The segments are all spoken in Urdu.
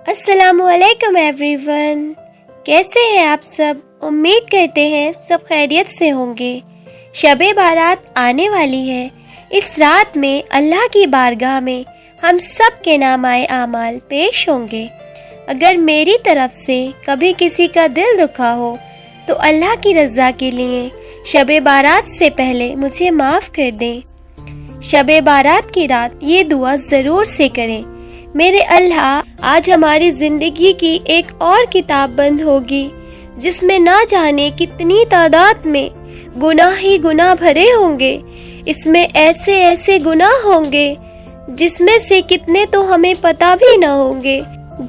السلام علیکم ایوری ون، کیسے ہیں آپ سب؟ امید کرتے ہیں سب خیریت سے ہوں گے۔ شب بارات آنے والی ہے۔ اس رات میں اللہ کی بارگاہ میں ہم سب کے نامۂ اعمال پیش ہوں گے۔ اگر میری طرف سے کبھی کسی کا دل دکھا ہو تو اللہ کی رضا کے لیے شب بارات سے پہلے مجھے معاف کر دیں۔ شب بارات کی رات یہ دعا ضرور سے کریں، میرے اللہ آج ہماری زندگی کی ایک اور کتاب بند ہوگی جس میں نہ جانے کتنی تعداد میں گناہ ہی گناہ بھرے ہوں گے۔ اس میں ایسے ایسے گناہ ہوں گے جس میں سے کتنے تو ہمیں پتہ بھی نہ ہوں گے۔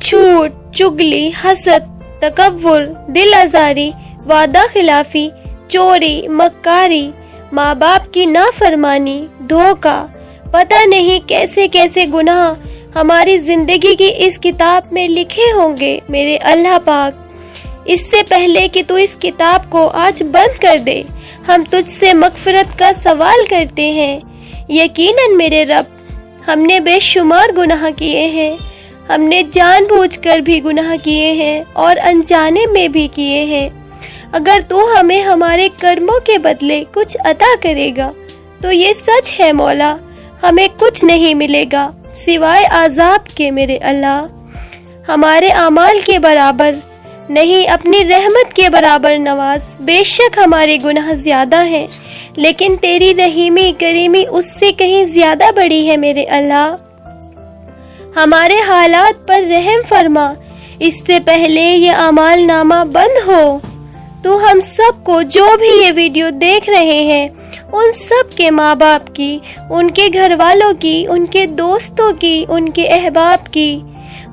جھوٹ، چگلی، حسد، تکبر، دل آزاری، وعدہ خلافی، چوری، مکاری، ماں باپ کی نافرمانی، دھوکہ، پتہ نہیں کیسے کیسے گناہ ہماری زندگی کی اس کتاب میں لکھے ہوں گے۔ میرے اللہ پاک، اس سے پہلے کہ تو اس کتاب کو آج بند کر دے، ہم تجھ سے مغفرت کا سوال کرتے ہیں۔ یقیناً میرے رب، ہم نے بے شمار گناہ کیے ہیں، ہم نے جان بوجھ کر بھی گناہ کیے ہیں اور انجانے میں بھی کیے ہیں۔ اگر تو ہمیں ہمارے کرموں کے بدلے کچھ عطا کرے گا تو یہ سچ ہے مولا، ہمیں کچھ نہیں ملے گا سوائے عذاب کے۔ میرے اللہ، ہمارے اعمال کے برابر نہیں، اپنی رحمت کے برابر نواز۔ بے شک ہمارے گناہ زیادہ ہیں لیکن تیری رحیمی کریمی اس سے کہیں زیادہ بڑی ہے۔ میرے اللہ، ہمارے حالات پر رحم فرما۔ اس سے پہلے یہ اعمال نامہ بند ہو تو ہم سب کو، جو بھی یہ ویڈیو دیکھ رہے ہیں، ان سب کے ماں باپ کی، ان کے گھر والوں کی، ان کے دوستوں کی، ان کے احباب کی،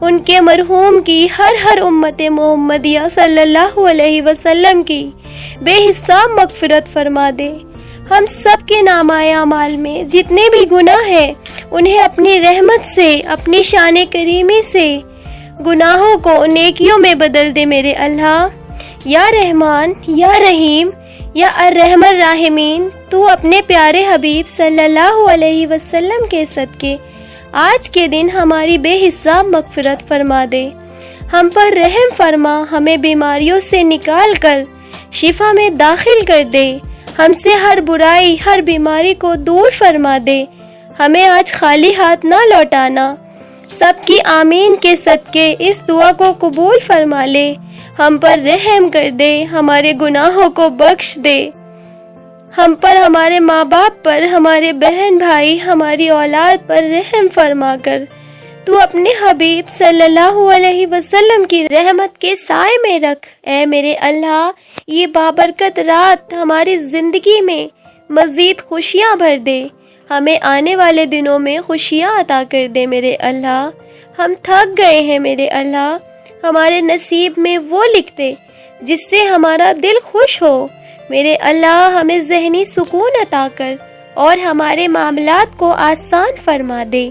ان کے مرحوم کی، ہر امت محمدیہ صلی اللہ علیہ وسلم کی بے حساب مغفرت فرما دے۔ ہم سب کے نامۂ اعمال میں جتنے بھی گناہ ہیں انہیں اپنی رحمت سے، اپنی شان کریمی سے گناہوں کو نیکیوں میں بدل دے۔ میرے اللہ، یا رحمان، یا رحیم، یا الرحم الراحمین، تو اپنے پیارے حبیب صلی اللہ علیہ وسلم کے صدقے آج کے دن ہماری بے حساب مغفرت فرما دے۔ ہم پر رحم فرما، ہمیں بیماریوں سے نکال کر شفا میں داخل کر دے، ہم سے ہر برائی، ہر بیماری کو دور فرما دے۔ ہمیں آج خالی ہاتھ نہ لوٹانا۔ سب کی آمین کے صدقے اس دعا کو قبول فرما لے، ہم پر رحم کر دے، ہمارے گناہوں کو بخش دے۔ ہم پر، ہمارے ماں باپ پر، ہمارے بہن بھائی، ہماری اولاد پر رحم فرما کر تو اپنے حبیب صلی اللہ علیہ وسلم کی رحمت کے سائے میں رکھ۔ اے میرے اللہ، یہ بابرکت رات ہماری زندگی میں مزید خوشیاں بھر دے، ہمیں آنے والے دنوں میں خوشیاں عطا کر دے۔ میرے اللہ، ہم تھک گئے ہیں۔ میرے اللہ، ہمارے نصیب میں وہ لکھ دے جس سے ہمارا دل خوش ہو۔ میرے اللہ، ہمیں ذہنی سکون عطا کر اور ہمارے معاملات کو آسان فرما دے۔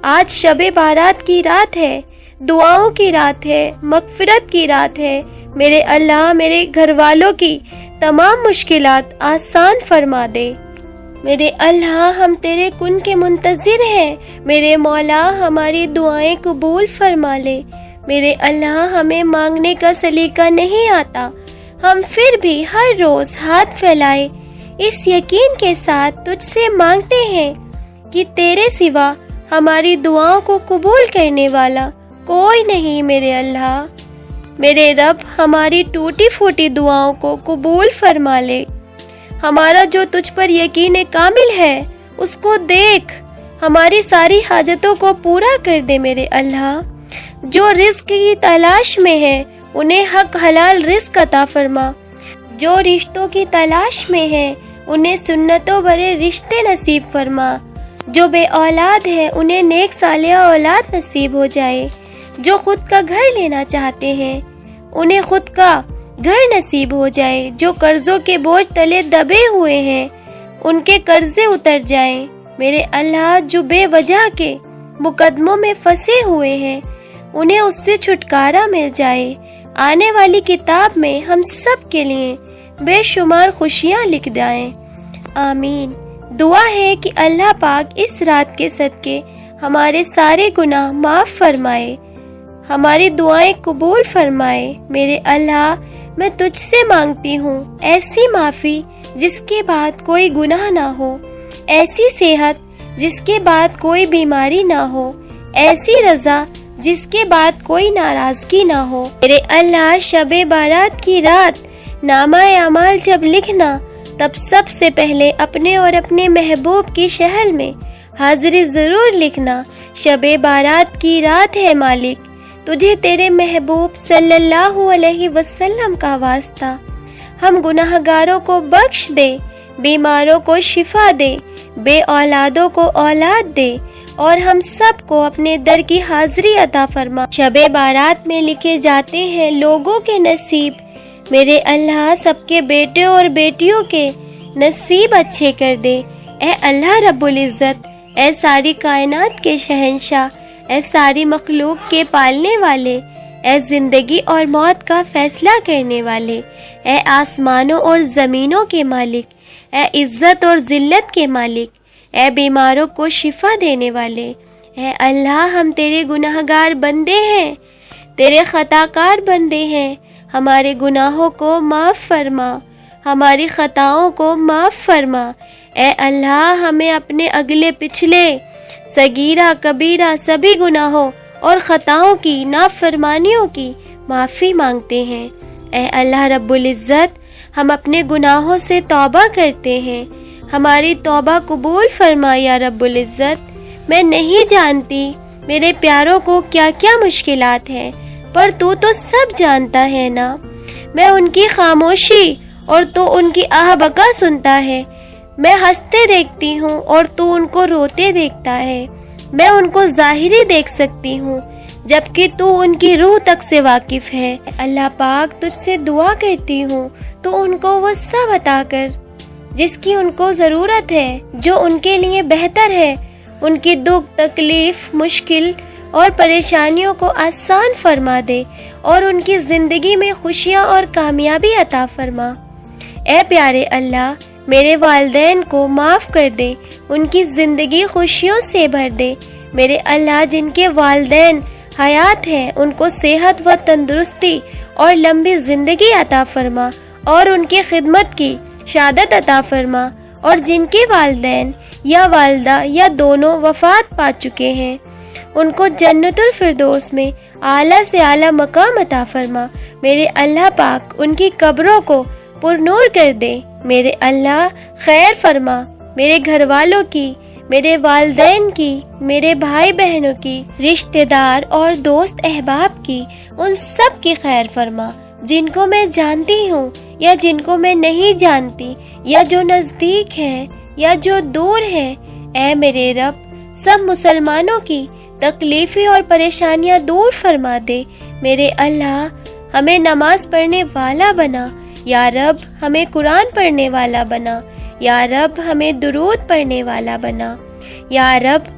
آج شب بارات کی رات ہے، دعاؤں کی رات ہے، مغفرت کی رات ہے۔ میرے اللہ، میرے گھر والوں کی تمام مشکلات آسان فرما دے۔ میرے اللہ، ہم تیرے کن کے منتظر ہیں۔ میرے مولا، ہماری دعائیں قبول فرما لے۔ میرے اللہ، ہمیں مانگنے کا سلیقہ نہیں آتا، ہم پھر بھی ہر روز ہاتھ پھیلائے اس یقین کے ساتھ تجھ سے مانگتے ہیں کہ تیرے سوا ہماری دعاؤں کو قبول کرنے والا کوئی نہیں۔ میرے اللہ، میرے رب، ہماری ٹوٹی پھوٹی دعاؤں کو قبول فرما لے۔ ہمارا جو تجھ پر یقین کامل ہے اس کو دیکھ، ہماری ساری حاجتوں کو پورا کر دے۔ میرے اللہ، جو رزق کی تلاش میں ہے انہیں حق حلال رزق عطا فرما، جو رشتوں کی تلاش میں ہے انہیں سنتوں بھرے رشتے نصیب فرما، جو بے اولاد ہے انہیں نیک صالحہ اولاد نصیب ہو جائے، جو خود کا گھر لینا چاہتے ہیں انہیں خود کا گھر نصیب ہو جائے، جو قرضوں کے بوجھ تلے دبے ہوئے ہیں ان کے قرضے اتر جائیں۔ میرے اللہ، جو بے وجہ کے مقدموں میں پھنسے ہوئے ہیں انہیں اس سے چھٹکارا مل جائے۔ آنے والی کتاب میں ہم سب کے لیے بے شمار خوشیاں لکھ دائیں۔ آمین۔ دعا ہے کہ اللہ پاک اس رات کے صدقے ہمارے سارے گناہ معاف فرمائے، ہماری دعائیں قبول فرمائے۔ میرے اللہ میں تجھ سے مانگتی ہوں ایسی معافی جس کے بعد کوئی گناہ نہ ہو، ایسی صحت جس کے بعد کوئی بیماری نہ ہو، ایسی رضا جس کے بعد کوئی ناراضگی نہ ہو۔ میرے اللہ شب بارات کی رات نامہ اعمال جب لکھنا تب سب سے پہلے اپنے اور اپنے محبوب کی شہر میں حاضری ضرور لکھنا۔ شب بارات کی رات ہے مالک، تجھے تیرے محبوب صلی اللہ علیہ وسلم کا واسطہ، ہم گناہگاروں کو بخش دے، بیماروں کو شفا دے، بے اولادوں کو اولاد دے، اور ہم سب کو اپنے در کی حاضری عطا فرما۔ شب بارات میں لکھے جاتے ہیں لوگوں کے نصیب، میرے اللہ سب کے بیٹے اور بیٹیوں کے نصیب اچھے کر دے۔ اے اللہ رب العزت، اے ساری کائنات کے شہنشاہ، اے ساری مخلوق کے پالنے والے، اے زندگی اور موت کا فیصلہ کرنے والے، اے آسمانوں اور زمینوں کے مالک، اے عزت اور ذلت کے مالک، اے بیماروں کو شفا دینے والے، اے اللہ ہم تیرے گناہگار بندے ہیں، تیرے خطا کار بندے ہیں، ہمارے گناہوں کو معاف فرما، ہماری خطاؤں کو معاف فرما۔ اے اللہ ہمیں اپنے اگلے پچھلے صغیرہ کبیرہ سبھی گناہوں اور خطاؤں کی نافرمانیوں کی معافی مانگتے ہیں۔ اے اللہ رب العزت، ہم اپنے گناہوں سے توبہ کرتے ہیں، ہماری توبہ قبول فرما یا رب العزت۔ میں نہیں جانتی میرے پیاروں کو کیا کیا مشکلات ہیں، پر تو سب جانتا ہے نا۔ میں ان کی خاموشی اور تو ان کی آہ بکا سنتا ہے، میں ہنستے دیکھتی ہوں اور تو ان کو روتے دیکھتا ہے، میں ان کو ظاہری دیکھ سکتی ہوں جبکہ تو ان کی روح تک سے واقف ہے۔ اللہ پاک تجھ سے دعا کرتی ہوں تو ان کو وہ سب عطا کر جس کی ان کو ضرورت ہے، جو ان کے لیے بہتر ہے۔ ان کی دکھ تکلیف مشکل اور پریشانیوں کو آسان فرما دے اور ان کی زندگی میں خوشیاں اور کامیابی عطا فرما۔ اے پیارے اللہ میرے والدین کو معاف کر دے، ان کی زندگی خوشیوں سے بھر دے۔ میرے اللہ جن کے والدین حیات ہیں ان کو صحت و تندرستی اور لمبی زندگی عطا فرما اور ان کی خدمت کی شہادت عطا فرما، اور جن کے والدین یا والدہ یا دونوں وفات پا چکے ہیں ان کو جنت الفردوس میں اعلیٰ سے اعلیٰ مقام عطا فرما۔ میرے اللہ پاک ان کی قبروں کو پر نور کر دے۔ میرے اللہ خیر فرما میرے گھر والوں کی، میرے والدین کی، میرے بھائی بہنوں کی، رشتہ دار اور دوست احباب کی، ان سب کی خیر فرما، جن کو میں جانتی ہوں یا جن کو میں نہیں جانتی، یا جو نزدیک ہیں یا جو دور ہیں۔ اے میرے رب سب مسلمانوں کی تکلیفیں اور پریشانیاں دور فرما دے۔ میرے اللہ ہمیں نماز پڑھنے والا بنا، یا رب ہمیں قرآن پڑھنے والا بنا، یا رب ہمیں درود پڑھنے والا بنا، یا رب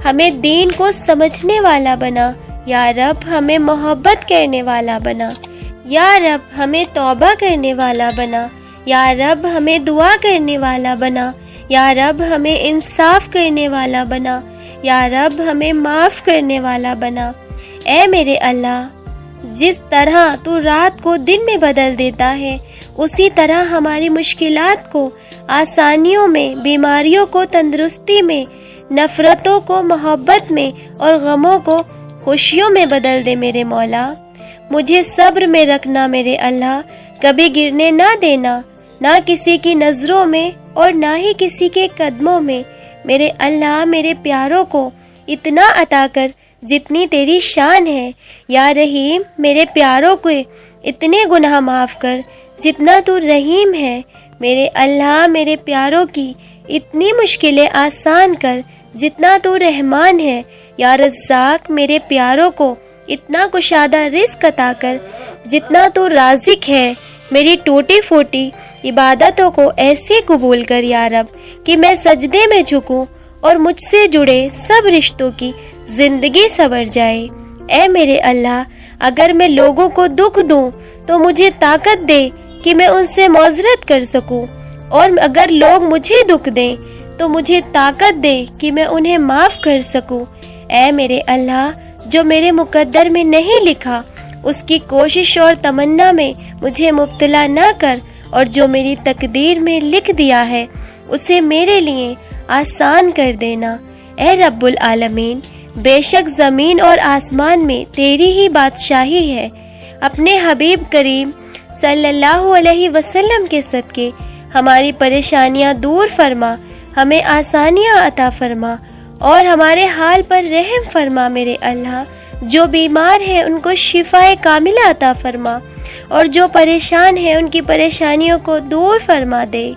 ہمیں دین کو سمجھنے والا بنا، یا رب ہمیں محبت کرنے والا بنا، یا رب ہمیں توبہ کرنے والا بنا، یا رب ہمیں دعا کرنے والا بنا، یا رب ہمیں انصاف کرنے والا بنا، یا رب ہمیں معاف کرنے والا بنا۔ اے میرے اللہ جس طرح تو رات کو دن میں بدل دیتا ہے اسی طرح ہماری مشکلات کو آسانیوں میں، بیماریوں کو تندرستی میں، نفرتوں کو محبت میں اور غموں کو خوشیوں میں بدل دے میرے مولا۔ مجھے صبر میں رکھنا میرے اللہ، کبھی گرنے نہ دینا، نہ کسی کی نظروں میں اور نہ ہی کسی کے قدموں میں۔ میرے اللہ میرے پیاروں کو اتنا عطا کر جتنی تیری شان ہے، یا رحیم میرے پیاروں کو اتنے گناہ معاف کر جتنا تو رحیم ہے۔ میرے اللہ میرے پیاروں کی اتنی مشکلیں آسان کر جتنا تو رحمان ہے۔ یا رزاق میرے پیاروں کو اتنا کشادہ رزق عطا کر جتنا تو رازق ہے۔ میری ٹوٹی پھوٹی عبادتوں کو ایسے قبول کر یا رب کہ میں سجدے میں جھکوں اور مجھ سے جڑے سب رشتوں کی زندگی سنور جائے۔ اے میرے اللہ اگر میں لوگوں کو دکھ دوں تو مجھے طاقت دے کہ میں ان سے معذرت کر سکوں، اور اگر لوگ مجھے دکھ دیں تو مجھے طاقت دے کہ میں انہیں معاف کر سکوں۔ اے میرے اللہ جو میرے مقدر میں نہیں لکھا اس کی کوشش اور تمنا میں مجھے مبتلا نہ کر، اور جو میری تقدیر میں لکھ دیا ہے اسے میرے لیے آسان کر دینا۔ اے رب العالمین، بے شک زمین اور آسمان میں تیری ہی بادشاہی ہے۔ اپنے حبیب کریم صلی اللہ علیہ وسلم کے صدقے ہماری پریشانیاں دور فرما، ہمیں آسانیاں عطا فرما اور ہمارے حال پر رحم فرما میرے اللہ۔ جو بیمار ہیں ان کو شفائے کاملہ عطا فرما، اور جو پریشان ہیں ان کی پریشانیوں کو دور فرما دے۔